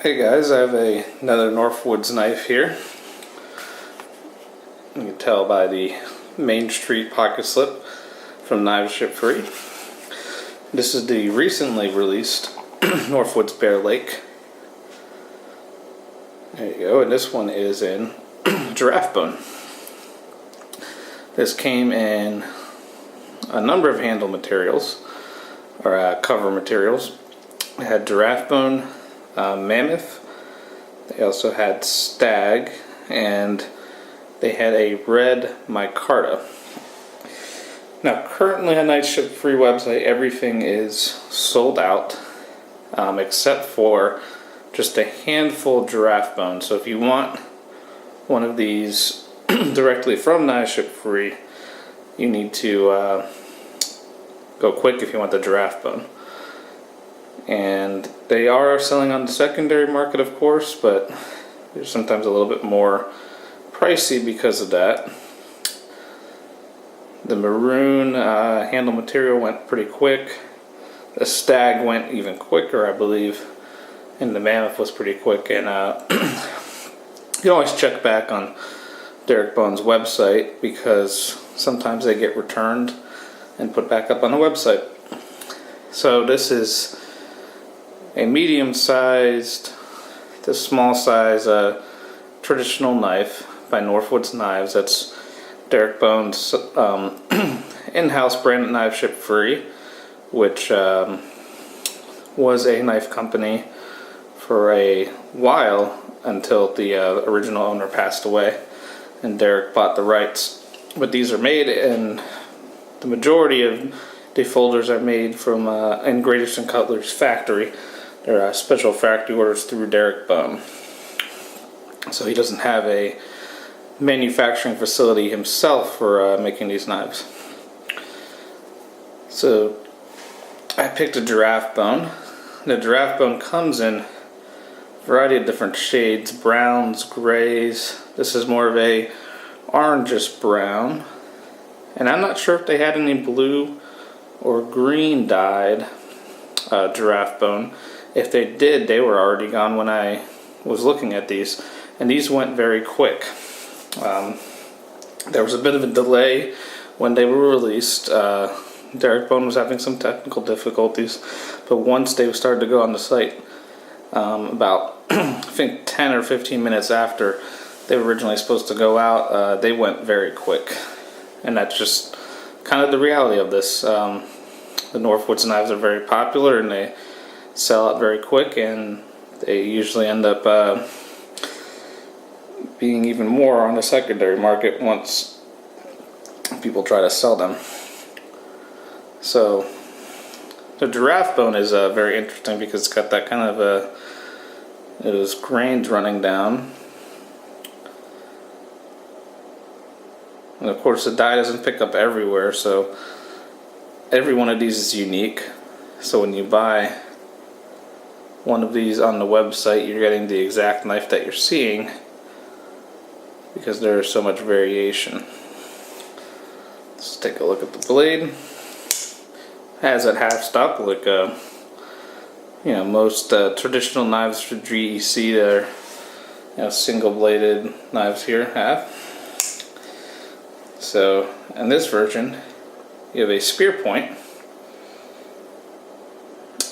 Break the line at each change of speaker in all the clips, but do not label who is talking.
Hey guys, I have another Northwoods knife here. You can tell by the Main Street pocket slip from Knives Ship Free. This is the recently released Northwoods Bear Lake. There you go, and this one is in giraffe bone. This came in a number of handle materials, or cover materials. It had giraffe bone, mammoth, they also had stag, and they had a red micarta. Now currently on Knives Ship Free website everything is sold out except for just a handful of giraffe bone. So if you want one of these directly from Knives Ship Free, you need to go quick if you want the giraffe bone. And they are selling on the secondary market, of course, but they're sometimes a little bit more pricey because of that. The maroon handle material went pretty quick. The stag went even quicker, I believe, and the mammoth was pretty quick. And you can always check back on Derek Bone's website because sometimes they get returned and put back up on the website. So this is a medium-sized to small-size traditional knife by Northwoods Knives. That's Derek Bone's in-house brand at Knives Ship Free, which was a knife company for a while until the original owner passed away and Derek bought the rights. But these are made, and the majority of the folders are made from in Greatest and Cutler's factory. They're special factory orders through Derek Bone. So he doesn't have a manufacturing facility himself for making these knives. So I picked a giraffe bone. The giraffe bone comes in a variety of different shades, browns, grays. This is more of a orangish brown. And I'm not sure if they had any blue or green dyed giraffe bone. If they did, they were already gone when I was looking at these, and these went very quick. There was a bit of a delay when they were released. Derek Bone was having some technical difficulties, but once they started to go on the site, about I think 10 or 15 minutes after they were originally supposed to go out, they went very quick, and that's just kind of the reality of this. The Northwoods knives are very popular, and they sell out very quick, and they usually end up being even more on the secondary market once people try to sell them. So the giraffe bone is very interesting because it's got that kind of those grains running down, and of course the dye doesn't pick up everywhere, so every one of these is unique. So when you buy one of these on the website, you're getting the exact knife that you're seeing because there is so much variation. Let's take a look at the blade. It has that half stop like most traditional knives for GEC. They're single bladed knives here have. So in this version you have a spear point,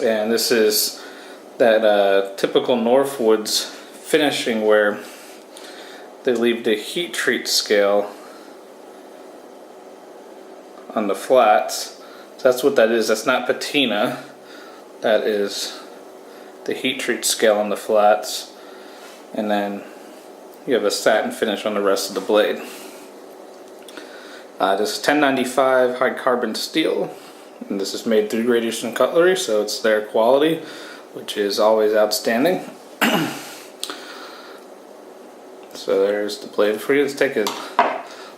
and this is that typical Northwoods finishing where they leave the heat treat scale on the flats. So that's what that is. That's not patina. That is the heat treat scale on the flats. And then you have a satin finish on the rest of the blade. This is 1095 high carbon steel. And this is made through Greatest and Cutlery, so it's their quality, which is always outstanding. So there's the blade for you. Let's take a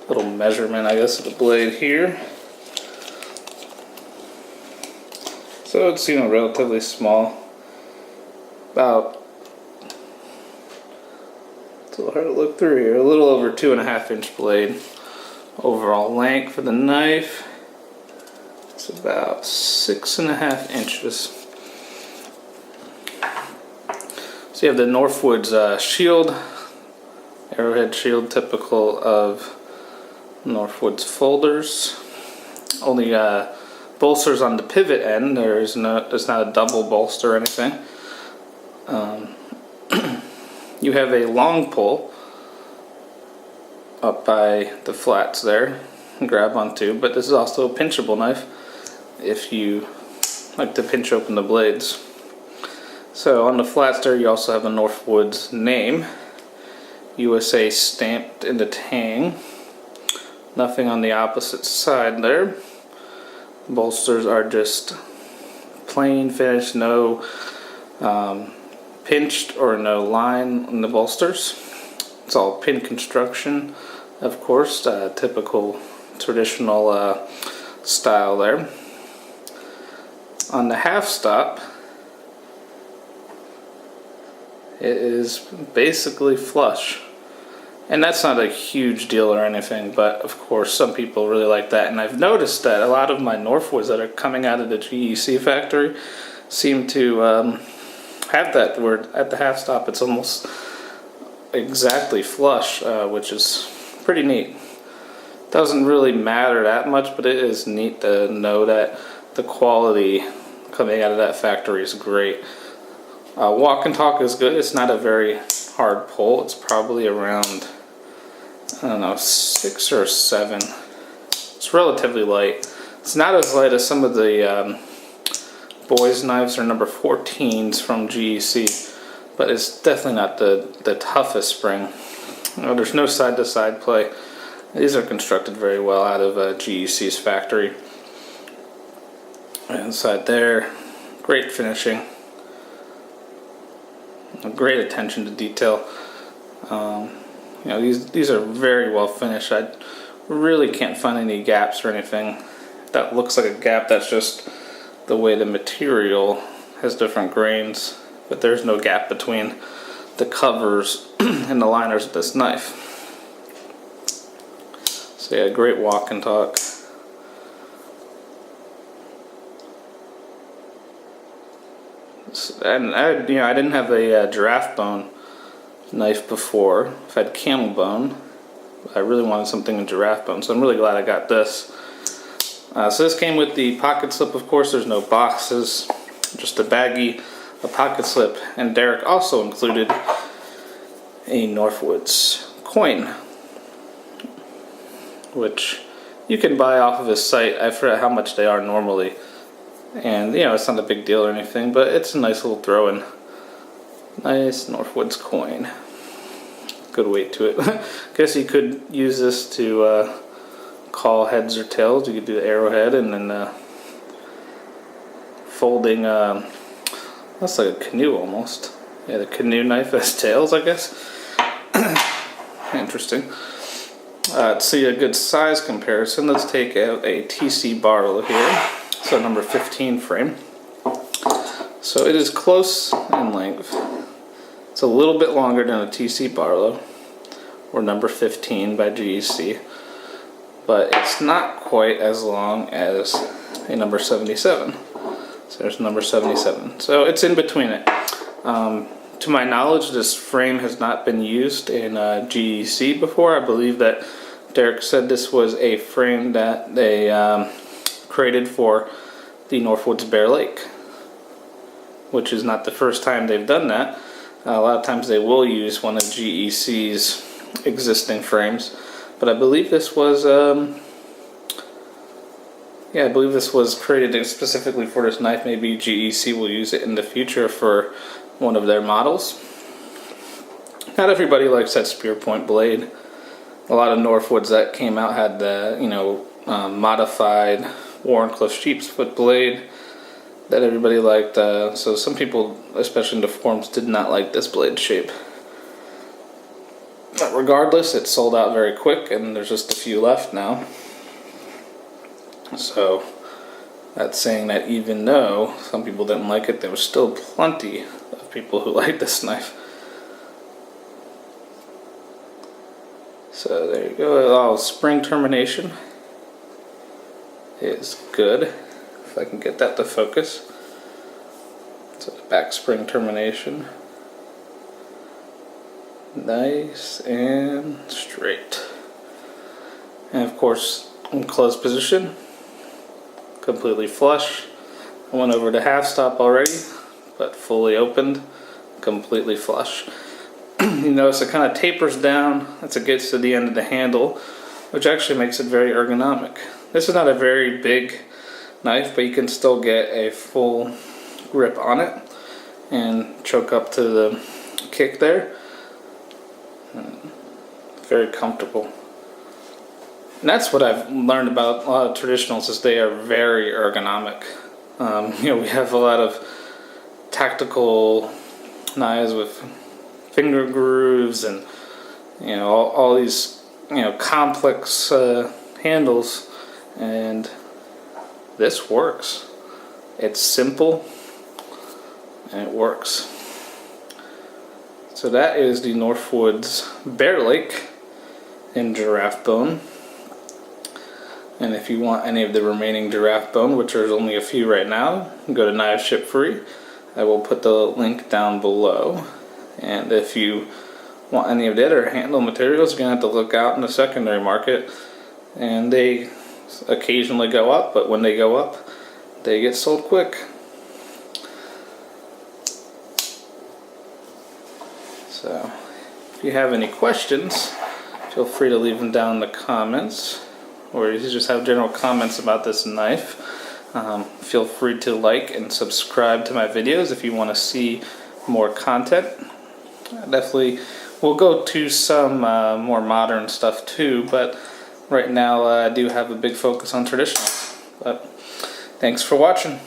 little measurement, I guess, of the blade here. So it's relatively small. About, it's a little hard to look through here. A little over 2.5 inch blade. Overall length for the knife, it's about 6.5 inches. So you have the Northwoods shield, arrowhead shield, typical of Northwoods folders. Only bolsters on the pivot end. There's not a double bolster or anything. You have a long pull up by the flats there, and grab onto, but this is also a pinchable knife if you like to pinch open the blades. So on the flats there you also have a Northwoods name, USA stamped in the tang. Nothing on the opposite side there. Bolsters are just plain finished, no pinched or no line in the bolsters. It's all pin construction, of course, typical traditional style there. On the half stop, it is basically flush. And that's not a huge deal or anything, but of course some people really like that. And I've noticed that a lot of my Northwoods that are coming out of the GEC factory seem to have that, where at the half stop it's almost exactly flush, which is pretty neat. Doesn't really matter that much, but it is neat to know that the quality coming out of that factory is great. Walk and talk is good. It's not a very hard pull. It's probably around, I don't know, 6 or 7. It's relatively light. It's not as light as some of the boys' knives or number 14s from GEC, but it's definitely not the toughest spring. There's no side-to-side play. These are constructed very well out of GEC's factory. Inside there, great finishing. Great attention to detail. These are very well finished. I really can't find any gaps or anything. That looks like a gap, that's just the way the material has different grains, but there's no gap between the covers and the liners of this knife. So yeah, great walk and talk. And I didn't have a giraffe bone knife before. I've had camel bone. I really wanted something in giraffe bone, so I'm really glad I got this. So this came with the pocket slip, of course. There's no boxes, just a baggie, a pocket slip, and Derek also included a Northwoods coin, which you can buy off of his site. I forget how much they are normally. And it's not a big deal or anything, but it's a nice little throw-in. Nice Northwoods coin. Good weight to it. Guess you could use this to call heads or tails. You could do the arrowhead and then folding, that's like a canoe almost. Yeah, the canoe knife has tails, I guess. Interesting. To see a good size comparison, let's take out a TC Barlow here. So number 15 frame. So it is close in length. It's a little bit longer than a TC Barlow or number 15 by GEC, but it's not quite as long as a number 77. So there's number 77. So it's in between it. To my knowledge, this frame has not been used in GEC before. I believe that Derek said this was a frame that they created for the Northwoods Bear Lake, which is not the first time they've done that. A lot of times they will use one of GEC's existing frames, but I believe this was created specifically for this knife. Maybe GEC will use it in the future for one of their models. Not everybody likes that spear point blade. A lot of Northwoods that came out had the modified Warncliffe sheep's foot blade that everybody liked. So some people, especially in the forums, did not like this blade shape. But regardless, it sold out very quick, and there's just a few left now. So that's saying that even though some people didn't like it, there was still plenty of people who liked this knife. So there you go. Oh, spring termination is good. If I can get that to focus. So the back spring termination. Nice and straight. And of course, in closed position, completely flush. I went over to half stop already, but fully opened, completely flush. You notice it kind of tapers down as it gets to the end of the handle, which actually makes it very ergonomic. This is not a very big knife, but you can still get a full grip on it and choke up to the kick there. Very comfortable. And that's what I've learned about a lot of traditionals, is they are very ergonomic. We have a lot of tactical knives with finger grooves and all these complex handles, and this works. It's simple and it works. So that is the Northwoods Bear Lake in giraffe bone. And if you want any of the remaining giraffe bone, which there's only a few right now, go to Knives Ship Free. I will put the link down below. And if you want any of the other handle materials, you're going to have to look out in the secondary market. And they occasionally go up, but when they go up, they get sold quick. So, if you have any questions, feel free to leave them down in the comments, or if you just have general comments about this knife. Feel free to like and subscribe to my videos if you want to see more content. Definitely, we'll go to some more modern stuff too, but right now I do have a big focus on traditional. But thanks for watching.